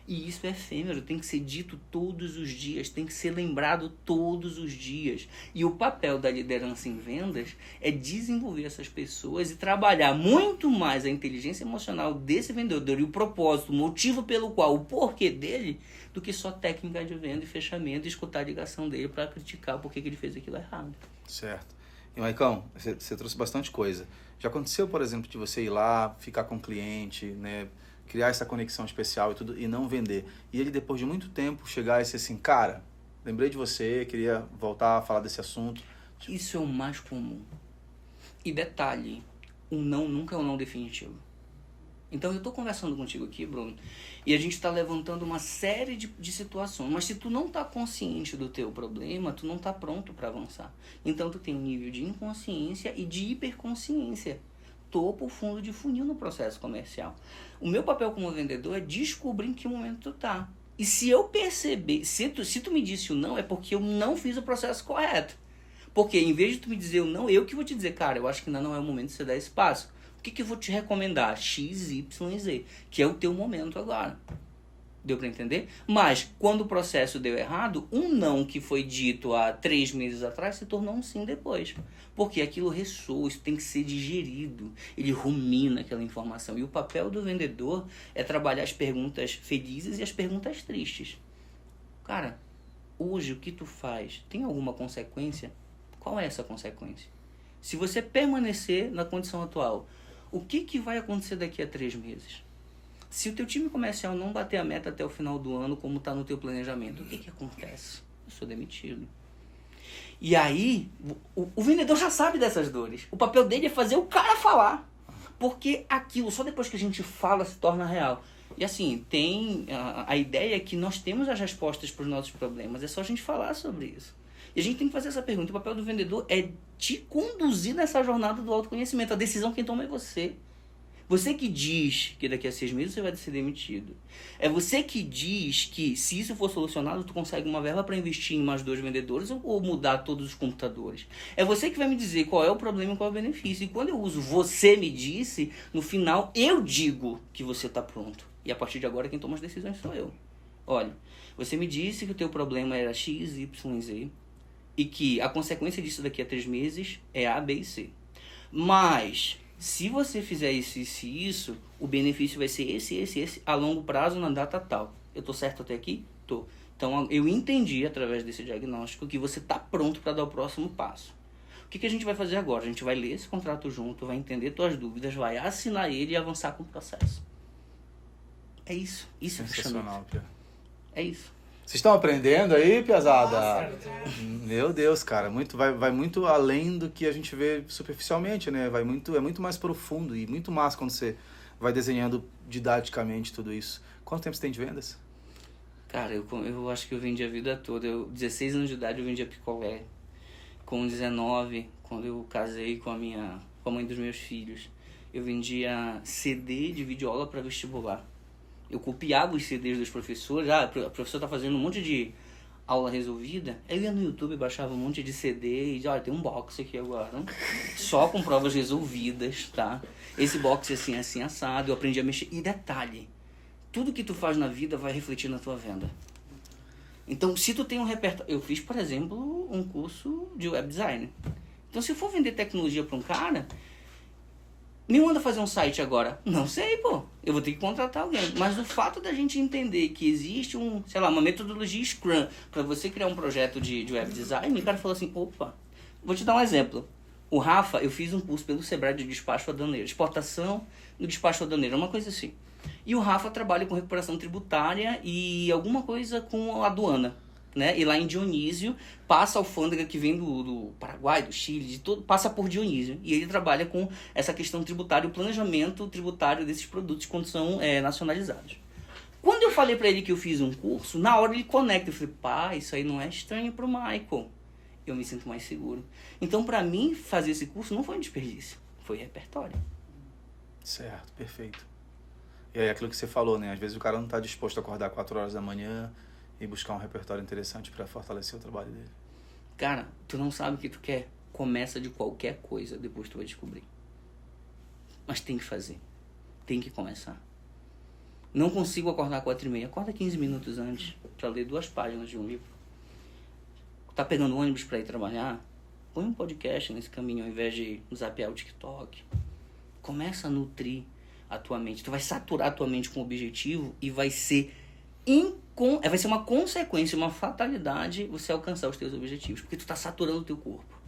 E isso é efêmero, tem que ser dito todos os dias, tem que ser lembrado todos os dias. E o papel da liderança em vendas é desenvolver essas pessoas e trabalhar muito mais a inteligência emocional desse vendedor e o propósito, o motivo pelo qual, o porquê dele, do que só técnica de venda e fechamento e escutar a ligação dele para criticar por que ele fez aquilo errado. Certo. E Maicão, você trouxe bastante coisa. Já aconteceu, por exemplo, de você ir lá, ficar com o cliente, né? Criar essa conexão especial e tudo, e não vender. E ele, depois de muito tempo, chegar e ser assim, cara, lembrei de você, queria voltar a falar desse assunto. Isso é o mais comum. E detalhe, um não nunca é um não definitivo. Então eu tô conversando contigo aqui, Bruno, e a gente tá levantando uma série de situações, mas se tu não tá consciente do teu problema, tu não tá pronto para avançar. Então tu tem um nível de inconsciência e de hiperconsciência. Topo, fundo de funil no processo comercial. O meu papel como vendedor é descobrir em que momento tu tá. E se eu perceber, se tu me disse o não, é porque eu não fiz o processo correto. Porque em vez de tu me dizer o não, eu que vou te dizer, cara, eu acho que ainda não é o momento de você dar espaço. O que eu vou te recomendar? X, Y e Z, que é o teu momento agora. Deu para entender? Mas, quando o processo deu errado, um não que foi dito há 3 meses atrás se tornou um sim depois. Porque aquilo ressoa, isso tem que ser digerido. Ele rumina aquela informação. E o papel do vendedor é trabalhar as perguntas felizes e as perguntas tristes. Cara, hoje o que tu faz tem alguma consequência? Qual é essa consequência? Se você permanecer na condição atual, o que vai acontecer daqui a 3 meses? Se o teu time comercial não bater a meta até o final do ano, como está no teu planejamento, o que acontece? Eu sou demitido. E aí, o vendedor já sabe dessas dores. O papel dele é fazer o cara falar. Porque aquilo, só depois que a gente fala, se torna real. E assim, tem a ideia é que nós temos as respostas para os nossos problemas. É só a gente falar sobre isso. E a gente tem que fazer essa pergunta. O papel do vendedor é te conduzir nessa jornada do autoconhecimento. A decisão quem toma é você. Você que diz que daqui a 6 meses você vai ser demitido. É você que diz que se isso for solucionado, tu consegue uma verba para investir em mais 2 vendedores ou mudar todos os computadores. É você que vai me dizer qual é o problema e qual é o benefício. E quando eu uso você me disse, no final eu digo que você está pronto. E a partir de agora quem toma as decisões sou eu. Olha, você me disse que o teu problema era X, Y, Z. E que a consequência disso daqui a 3 meses é A, B e C. Mas se você fizer isso, o benefício vai ser esse, a longo prazo, na data tal. Eu tô certo até aqui? Tô. Então, eu entendi, através desse diagnóstico, que você tá pronto para dar o próximo passo. O que a gente vai fazer agora? A gente vai ler esse contrato junto, vai entender tuas dúvidas, vai assinar ele e avançar com o processo. É isso. Isso é sensacional, Pia. É isso. Vocês estão aprendendo aí, piazada? Nossa, Meu Deus, cara, vai muito além do que a gente vê superficialmente, né? É muito mais profundo e muito massa quando você vai desenhando didaticamente tudo isso. Quanto tempo você tem de vendas? Cara, eu acho que eu vendi a vida toda. 16 anos de idade eu vendia picolé. Com 19, quando eu casei com a mãe dos meus filhos, eu vendia CD de videoaula para vestibular. Eu copiava os CDs dos professores. A professora tá fazendo um monte de aula resolvida. Eu ia no YouTube, baixava um monte de CD e dizia, olha, tem um box aqui agora. Só com provas resolvidas, tá? Esse box assim, assim, assado. Eu aprendi a mexer. E detalhe, tudo que tu faz na vida vai refletir na tua venda. Então, se tu tem um repertório... Eu fiz, por exemplo, um curso de web design. Então, se eu for vender tecnologia para um cara... Me manda fazer um site agora. Não sei, pô. Eu vou ter que contratar alguém. Mas o fato da gente entender que existe uma metodologia Scrum para você criar um projeto de web design, o cara falou assim, opa, vou te dar um exemplo. O Rafa, eu fiz um curso pelo Sebrae de despacho aduaneiro, exportação no despacho aduaneiro, uma coisa assim. E o Rafa trabalha com recuperação tributária e alguma coisa com a aduana. Né? E lá em Dionísio, passa a alfândega que vem do Paraguai, do Chile, de todo, passa por Dionísio. E ele trabalha com essa questão tributária, o planejamento tributário desses produtos quando são nacionalizados. Quando eu falei para ele que eu fiz um curso, na hora ele conecta. Eu falei, pá, isso aí não é estranho pro Michael. Eu me sinto mais seguro. Então, para mim, fazer esse curso não foi um desperdício, foi repertório. Certo, perfeito. E aí aquilo que você falou, né? Às vezes o cara não está disposto a acordar 4 horas da manhã e buscar um repertório interessante para fortalecer o trabalho dele. Cara, tu não sabe o que tu quer? Começa de qualquer coisa, depois tu vai descobrir. Mas tem que fazer. Tem que começar. Não consigo acordar 4h30. Acorda 15 minutos antes para ler 2 páginas de um livro. Tá pegando ônibus para ir trabalhar? Põe um podcast nesse caminho ao invés de zapear o TikTok. Começa a nutrir a tua mente. Tu vai saturar a tua mente com o objetivo e vai ser uma consequência, uma fatalidade você alcançar os teus objetivos, porque tu tá saturando o teu corpo.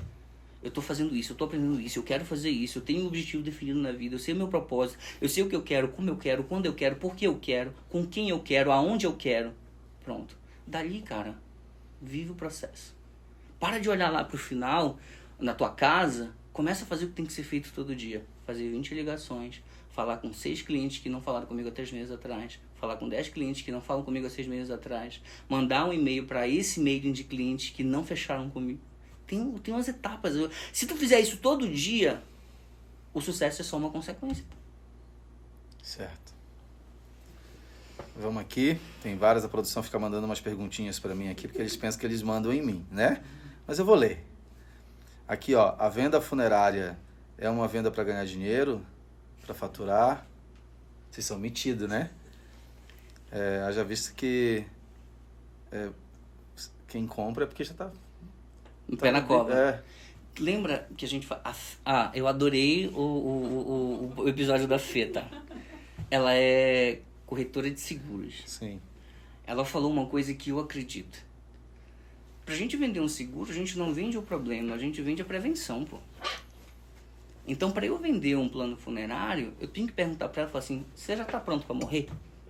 Eu tô fazendo isso, eu tô aprendendo isso, eu quero fazer isso, eu tenho um objetivo definido na vida, eu sei o meu propósito, eu sei o que eu quero, como eu quero, quando eu quero, por que eu quero, com quem eu quero, aonde eu quero. Pronto. Dali, cara, vive o processo. Para de olhar lá pro final, na tua casa, começa a fazer o que tem que ser feito todo dia. Fazer 20 ligações, falar com 6 clientes que não falaram comigo há 3 meses atrás, falar com 10 clientes que não falam comigo há 6 meses atrás, mandar um e-mail para esse mailing de clientes que não fecharam comigo. Tem umas etapas. Se tu fizer isso todo dia, o sucesso é só uma consequência. Certo. Vamos aqui. Tem várias, a produção fica mandando umas perguntinhas para mim aqui, porque eles pensam que eles mandam em mim, né? Mas eu vou ler. Aqui, ó, a venda funerária é uma venda para ganhar dinheiro? Para faturar? Vocês são metidos, né? Haja visto que quem compra é porque já tá Pé na cova. É. Lembra que a gente eu adorei o episódio da Fê, tá? Ela é corretora de seguros. Sim. Ela falou uma coisa que eu acredito. Pra gente vender um seguro, a gente não vende o problema, a gente vende a prevenção, pô. Então, para eu vender um plano funerário, eu tenho que perguntar para ela, falar assim, você já tá pronto para morrer?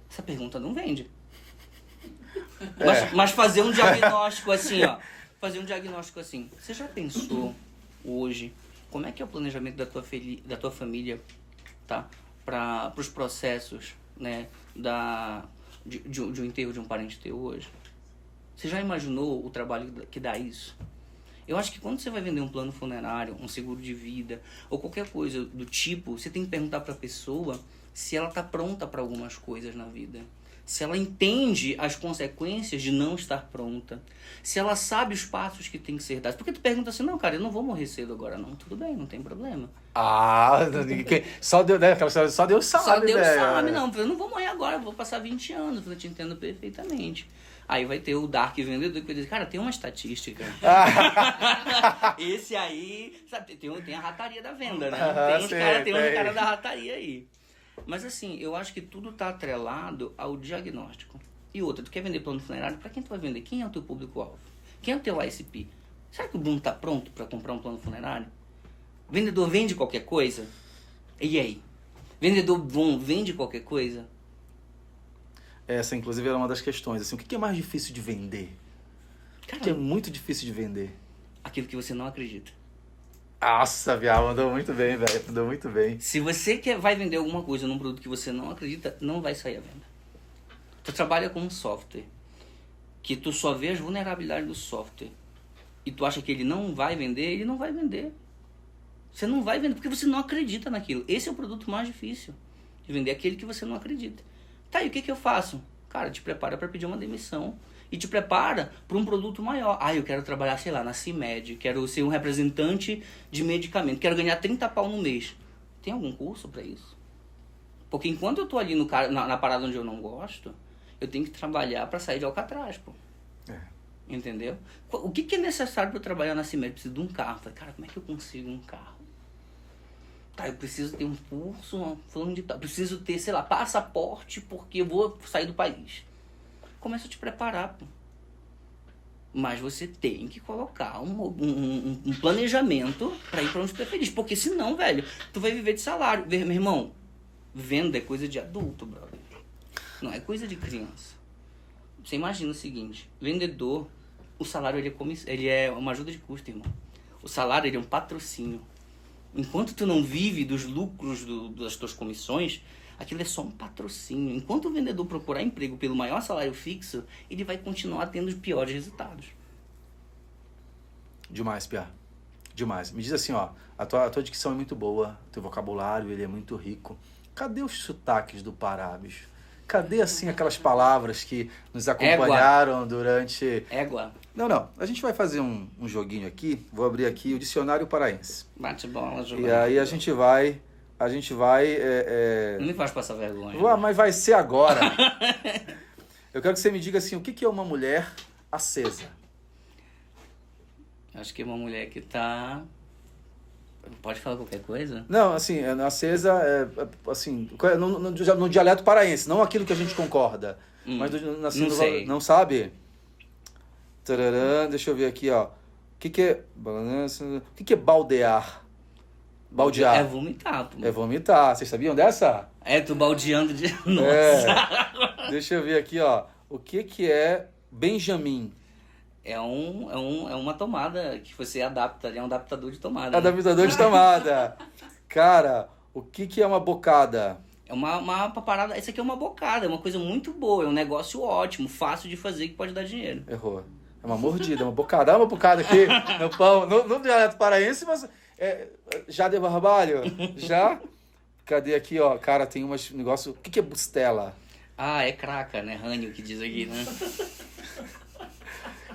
Essa pergunta não vende. Mas fazer um diagnóstico assim, ó. Fazer um diagnóstico assim. Você já pensou hoje como é que é o planejamento da tua família, tá? Para os processos, né? De um enterro de um parente teu hoje? Você já imaginou o trabalho que dá isso? Eu acho que quando você vai vender um plano funerário, um seguro de vida ou qualquer coisa do tipo, você tem que perguntar para a pessoa se ela está pronta para algumas coisas na vida. Se ela entende as consequências de não estar pronta. Se ela sabe os passos que tem que ser dados. Porque tu pergunta assim, não, cara, eu não vou morrer cedo agora, não. Tudo bem, não tem problema. Só Deus, né? Aquela história, só Deus sabe, Só Deus né? sabe, não. Eu não vou morrer agora, eu vou passar 20 anos. Eu te entendo perfeitamente. Aí vai ter o Dark Vendedor que vai dizer, cara, tem uma estatística. Esse aí, sabe, tem a rataria da venda, né? Tem um cara da rataria aí. Mas assim, eu acho que tudo tá atrelado ao diagnóstico. E outra, tu quer vender plano funerário, pra quem tu vai vender? Quem é o teu público-alvo? Quem é o teu ICP? Será que o Bruno tá pronto pra comprar um plano funerário? Vendedor vende qualquer coisa? E aí? Vendedor bom vende qualquer coisa? Essa, inclusive, era uma das questões. Assim, o que é mais difícil de vender? O que é muito difícil de vender? Aquilo que você não acredita. Nossa, viado, mandou muito bem, velho. Mandou muito bem. Se você vai vender alguma coisa num produto que você não acredita, não vai sair a venda. Tu trabalha com um software que tu só vê as vulnerabilidades do software e tu acha que ele não vai vender, ele não vai vender. Você não vai vender porque você não acredita naquilo. Esse é o produto mais difícil de vender, aquele que você não acredita. Tá, e o que eu faço? Cara, te prepara para pedir uma demissão. E te prepara para um produto maior. Eu quero trabalhar, sei lá, na CIMED. Quero ser um representante de medicamento. Quero ganhar 30 pau no mês. Tem algum curso para isso? Porque enquanto eu tô ali na parada onde eu não gosto, eu tenho que trabalhar para sair de Alcatraz, pô. Entendeu? O que é necessário para eu trabalhar na CIMED? Eu preciso de um carro. Falei, cara, como é que eu consigo um carro? Tá, eu preciso ter um curso, falando de tal. Preciso ter, sei lá, passaporte porque eu vou sair do país. Começa a te preparar, pô. Mas você tem que colocar um planejamento pra ir pra onde tu é feliz. Porque senão, velho, tu vai viver de salário. Meu irmão, venda é coisa de adulto, brother. Não é coisa de criança. Você imagina o seguinte, vendedor, o salário ele é uma ajuda de custo, irmão. O salário ele é um patrocínio. Enquanto tu não vive dos lucros das tuas comissões, aquilo é só um patrocínio. Enquanto o vendedor procurar emprego pelo maior salário fixo, ele vai continuar tendo os piores resultados. Demais, Pia. Demais. Me diz assim, ó, a tua dicção é muito boa, teu vocabulário ele é muito rico. Cadê os sotaques do Pará, bicho? Cadê, assim, aquelas palavras que nos acompanharam durante... Égua. Não. A gente vai fazer um joguinho aqui. Vou abrir aqui o Dicionário Paraense. Bate bola, jogando. E aí a gente vai... Não me faz passar vergonha. Ué, mas vai ser agora. Eu quero que você me diga assim, o que é uma mulher acesa? Acho que é uma mulher que tá... Pode falar qualquer coisa? Não, assim, acesa assim, no dialeto paraense, não aquilo que a gente concorda. Mas assim, não sei. Não sabe? Tararã, deixa eu ver aqui, ó. O que é baldear? Baldear. É vomitar, pô. É vomitar. Vocês sabiam dessa? É, tu baldeando de... Nossa. Deixa eu ver aqui, ó. O que é Benjamin? É uma tomada que você adapta, é um adaptador de tomada. Adaptador de tomada. Cara, o que é uma bocada? É uma parada, isso aqui é uma bocada, é uma coisa muito boa, é um negócio ótimo, fácil de fazer que pode dar dinheiro. Errou. É uma mordida, uma bocada. Dá uma bocada aqui no pão. No dialeto paraense, mas... já deu barbalho? Já? Cadê aqui, ó? Cara, tem umas negócio... O que é bustela? Ah, é craca, né? Rânio que diz aqui, né?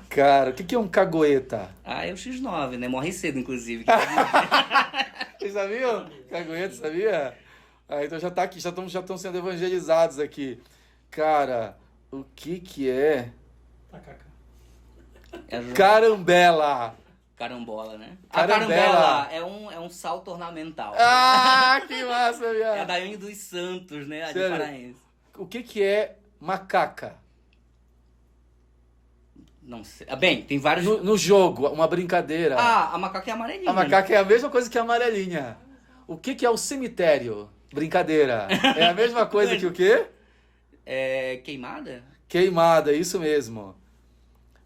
Cara, o que é um cagueta? Ah, é o X9, né? Morre cedo, inclusive. Vocês sabiam? Cagueta, sabia? Ah, então já tá aqui, já estão sendo evangelizados aqui. Cara, o que é... Carambela! Carambola, né? Carambela. A carambela é um salto ornamental. Ah, que massa, viado! É a Daiane dos Santos, né? A de Sério? Paraense. O que é macaca? Não sei. Bem, tem vários... No jogo, uma brincadeira. Ah, a macaca é amarelinha. A macaca é a mesma coisa que a amarelinha. O que é o cemitério? Brincadeira. É a mesma coisa que o quê? É queimada? Queimada, isso mesmo.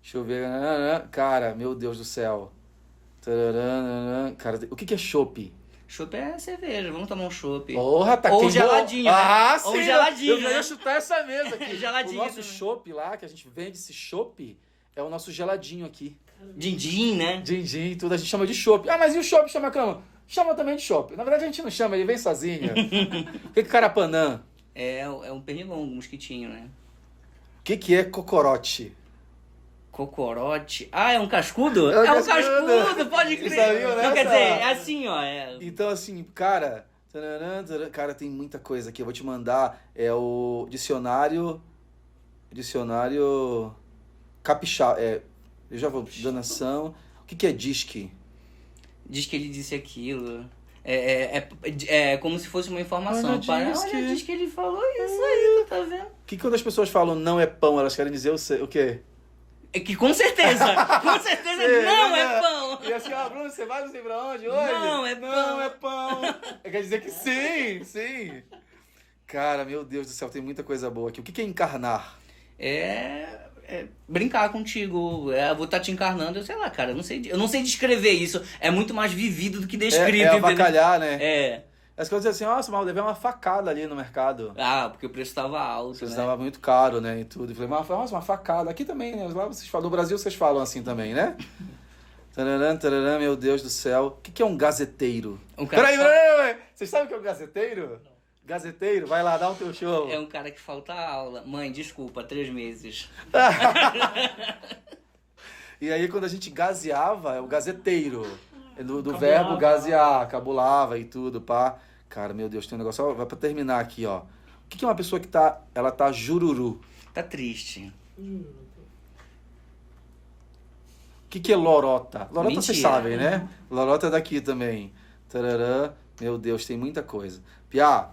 Deixa eu ver. Cara, meu Deus do céu. Cara, o que é chopp? Chopp é cerveja, vamos tomar um chopp. Porra, tá Ou queimou. geladinho, né? Ah, sim. Ou geladinho, Eu já ia né? chutar essa mesa aqui. Geladinho O nosso também. chopp lá, que a gente vende esse chopp, é o nosso geladinho aqui. Din-din, né? Din-din, tudo a gente chama de chopp. Ah, mas e o chopp chama como? Chama também de chopp. Na verdade a gente não chama, ele vem sozinho. O que é carapanã? É um pernilongo, um mosquitinho, né? O que é cocorote? Cocorote. Ah, é um cascudo? É um É um cascudo. cascudo, pode crer. Vocês sabiam Não, quer dessa? dizer, é assim, ó. Então, assim, cara... Cara, tem muita coisa aqui. Eu vou te mandar. É o dicionário... Dicionário... Capixaba. Eu já vou dando ação. O que é disque? Diz que ele disse aquilo. É como se fosse uma informação. Olha, diz que ele falou isso aí, tu tá vendo? O que quando as pessoas falam não é pão, elas querem dizer o quê? É que com certeza não é pão. E assim, Bruno, você vai não sei pra onde hoje? Não é pão. Não é pão. Quer dizer que sim. Cara, meu Deus do céu, tem muita coisa boa aqui. O que é encarnar? É brincar contigo. Eu vou estar te encarnando, eu sei lá, cara. Eu não sei descrever isso. É muito mais vivido do que descrito. É avacalhar, né? É. As coisas dizem assim, nossa, mas deve uma facada ali no mercado. Ah, porque o preço estava alto, Vocês né? estavam muito caro, né, e tudo. Eu falei, mas nossa, uma facada. Aqui também, né? Lá vocês falam, no Brasil vocês falam assim também, né? Tararã, meu Deus do céu. O que é um gazeteiro? Um cara Peraí. Vocês sabem o que é um gazeteiro? Não. Gazeteiro? Vai lá, dá um teu show. É um cara que falta aula. Mãe, desculpa, 3 meses. E aí quando a gente gazeava, é o gazeteiro. É do verbo gazear, cabulava e tudo, pá. Cara, meu Deus, tem um negócio. Ó, vai pra terminar aqui, ó. O que é uma pessoa que ela tá jururu? Tá triste. O que é lorota? Lorota Mentira. vocês sabem, né? Lorota é daqui também. Tararã. Meu Deus, tem muita coisa. Piá,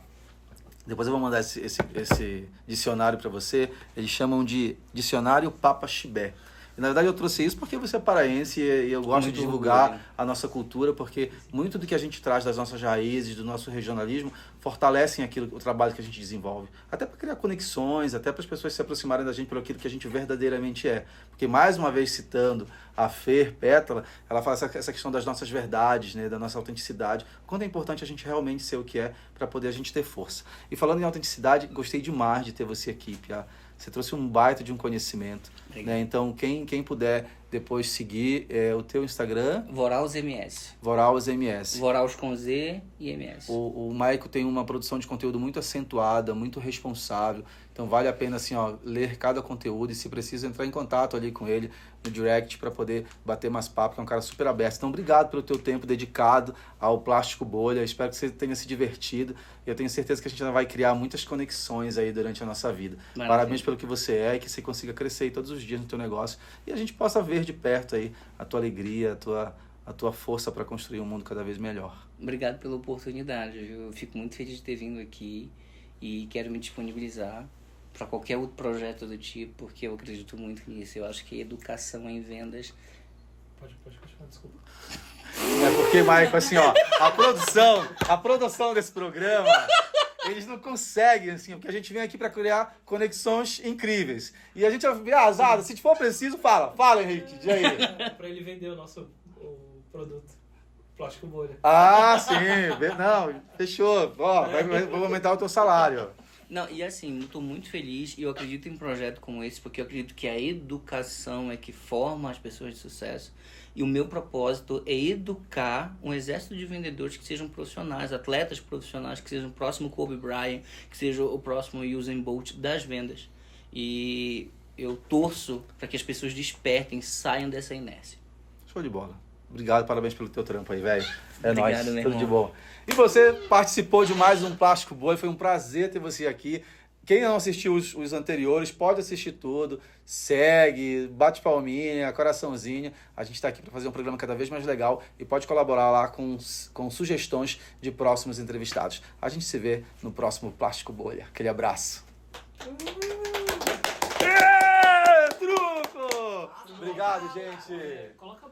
depois eu vou mandar esse dicionário para você. Eles chamam de Dicionário Papa Chibé. E, na verdade, eu trouxe isso porque você é paraense e eu gosto de divulgar a nossa cultura, porque muito do que a gente traz das nossas raízes, do nosso regionalismo, fortalecem o trabalho que a gente desenvolve. Até para criar conexões, até para as pessoas se aproximarem da gente por aquilo que a gente verdadeiramente é. Porque, mais uma vez, citando a Fer Pétala, ela fala essa questão das nossas verdades, né, da nossa autenticidade. Quanto é importante a gente realmente ser o que é para poder a gente ter força. E falando em autenticidade, gostei demais de ter você aqui, Piá. Você trouxe um baita de um conhecimento, né? Então, quem puder depois seguir o teu Instagram... Voraus MS. Voraus MS. Voraus com Z e MS. O Maico tem uma produção de conteúdo muito acentuada, muito responsável. Então, vale a pena, assim, ler cada conteúdo e, se precisa, entrar em contato ali com ele no direct para poder bater mais papo, que é um cara super aberto. Então, obrigado pelo teu tempo dedicado ao Plástico Bolha. Espero que você tenha se divertido. Eu tenho certeza que a gente ainda vai criar muitas conexões aí durante a nossa vida. Maravilha. Parabéns pelo que você é e que você consiga crescer aí todos os dias no teu negócio e a gente possa ver de perto aí a tua alegria, a tua força para construir um mundo cada vez melhor. Obrigado pela oportunidade. Eu fico muito feliz de ter vindo aqui e quero me disponibilizar para qualquer outro projeto do tipo, porque eu acredito muito nisso. Eu acho que educação em vendas... Pode continuar, desculpa. É porque, Maico, assim, a produção desse programa, eles não conseguem, assim, porque a gente vem aqui para criar conexões incríveis. E a gente é azado, se for preciso, fala, Henrique, diz aí. Para ele vender o produto, Plástico Bolha. Ah, sim, não, fechou, vou aumentar o teu salário. Não, e assim, eu tô muito feliz e eu acredito em um projeto como esse, porque eu acredito que a educação é que forma as pessoas de sucesso. E o meu propósito é educar um exército de vendedores que sejam profissionais, atletas profissionais, que sejam o próximo Kobe Bryant, que seja o próximo Usain Bolt das vendas. E eu torço para que as pessoas despertem, saiam dessa inércia. Show de bola. Obrigado, parabéns pelo teu trampo aí, velho. É Obrigado, nóis, meu tudo irmão. de bom. E você participou de mais um Plástico Bolha, foi um prazer ter você aqui. Quem não assistiu os anteriores, pode assistir tudo. Segue, bate palminha, coraçãozinho. A gente está aqui para fazer um programa cada vez mais legal e pode colaborar lá com sugestões de próximos entrevistados. A gente se vê no próximo Plástico Bolha. Aquele abraço. Truco! Obrigado, gente. Coloca